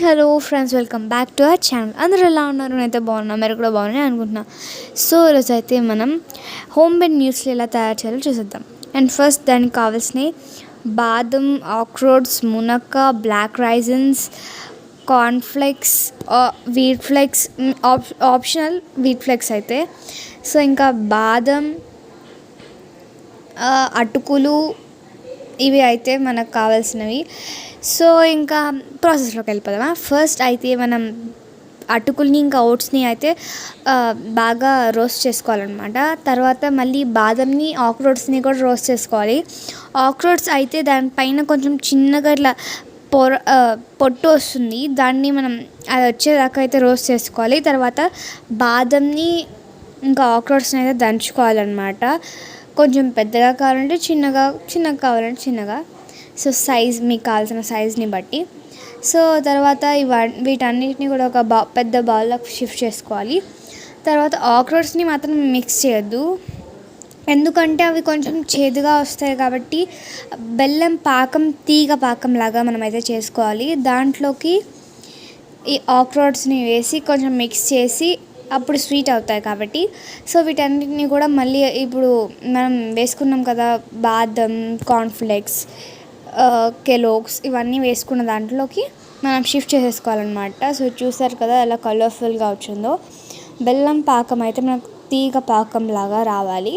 Hello friends, welcome back to our channel. అందరూ ఎలా ఉన్నారు? నేనైతే బాగున్నా, మీరు కూడా బాగున్నాయి అనుకుంటున్నా. సో ఈరోజు అయితే మనం హోమ్ మేడ్ మ్యూస్లీ ఎలా తయారు చేయాలో చూసేద్దాం. అండ్ ఫస్ట్ దానికి కావాల్సినవి బాదం, అక్రోట్స్, మునక్క, black raisins, cornflakes, wheat flakes, optional wheat flakes అయితే. సో ఇంకా బాదం, అటుకులు, ఇవి అయితే మనకు కావాల్సినవి. సో ఇంకా ప్రాసెస్లోకి వెళ్ళిపోదామా. ఫస్ట్ అయితే మనం అటుకుల్ని ఇంకా ఓట్స్ని అయితే బాగా రోస్ట్ చేసుకోవాలన్నమాట. తర్వాత మళ్ళీ బాదంని, ఆక్రోట్స్ని కూడా రోస్ట్ చేసుకోవాలి. ఆక్రోట్స్ అయితే దానిపైన కొంచెం చిన్నగా ఇట్లా పొట్టు వస్తుంది, దాన్ని మనం అది వచ్చేదాకా అయితే రోస్ట్ చేసుకోవాలి. తర్వాత బాదంని ఇంకా ఆక్రోట్స్ని అయితే దంచుకోవాలన్నమాట. కొంచెం పెద్దగా కావాలంటే చిన్నగా కావాలంటే చిన్నగా. సో సైజ్ మీకు కావాల్సిన సైజ్ని బట్టి. సో తర్వాత వీటన్నిటిని కూడా ఒక పెద్ద బౌల్లోకి షిఫ్ట్ చేసుకోవాలి. తర్వాత ఆక్రోట్స్ని మాత్రం మిక్స్ చేయొద్దు, ఎందుకంటే అవి కొంచెం చేదుగా వస్తాయి కాబట్టి బెల్లం పాకం, తీగ పాకం లాగా మనమైతే చేసుకోవాలి. దాంట్లోకి ఈ ఆక్రోట్స్ని వేసి కొంచెం మిక్స్ చేసి అప్పుడు స్వీట్ అవుతాయి కాబట్టి. సో వీటన్నిటిని కూడా మళ్ళీ ఇప్పుడు మనం వేసుకున్నాం కదా, బాదం, కార్న్ఫ్లెక్స్, కెలోగ్స్, ఇవన్నీ వేసుకున్న దాంట్లోకి మనం షిఫ్ట్ చేసేసుకోవాలన్నమాట. సో చూసారు కదా ఎలా కలర్ఫుల్గా వచ్చిందో. బెల్లం పాకం అయితే మనకు తీగ పాకం లాగా రావాలి.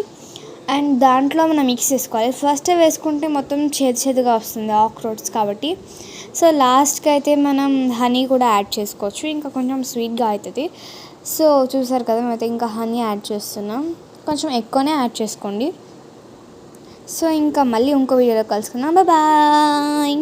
అండ్ దాంట్లో మనం మిక్స్ చేసుకోవాలి. ఫస్ట్ వేసుకుంటే మొత్తం చేదుగా వస్తుంది ఆక్రోట్స్ కాబట్టి. సో లాస్ట్కి అయితే మనం హనీ కూడా యాడ్ చేసుకోవచ్చు, ఇంకా కొంచెం స్వీట్గా అవుతుంది. సో చూసారు కదా, మేమైతే ఇంకా హనీ యాడ్ చేస్తున్నాం, కొంచెం ఎక్కువనే యాడ్ చేసుకోండి. సో ఇంకా మళ్ళీ ఇంకో వీడియోలో కలుసుకుందాం. బాయ్.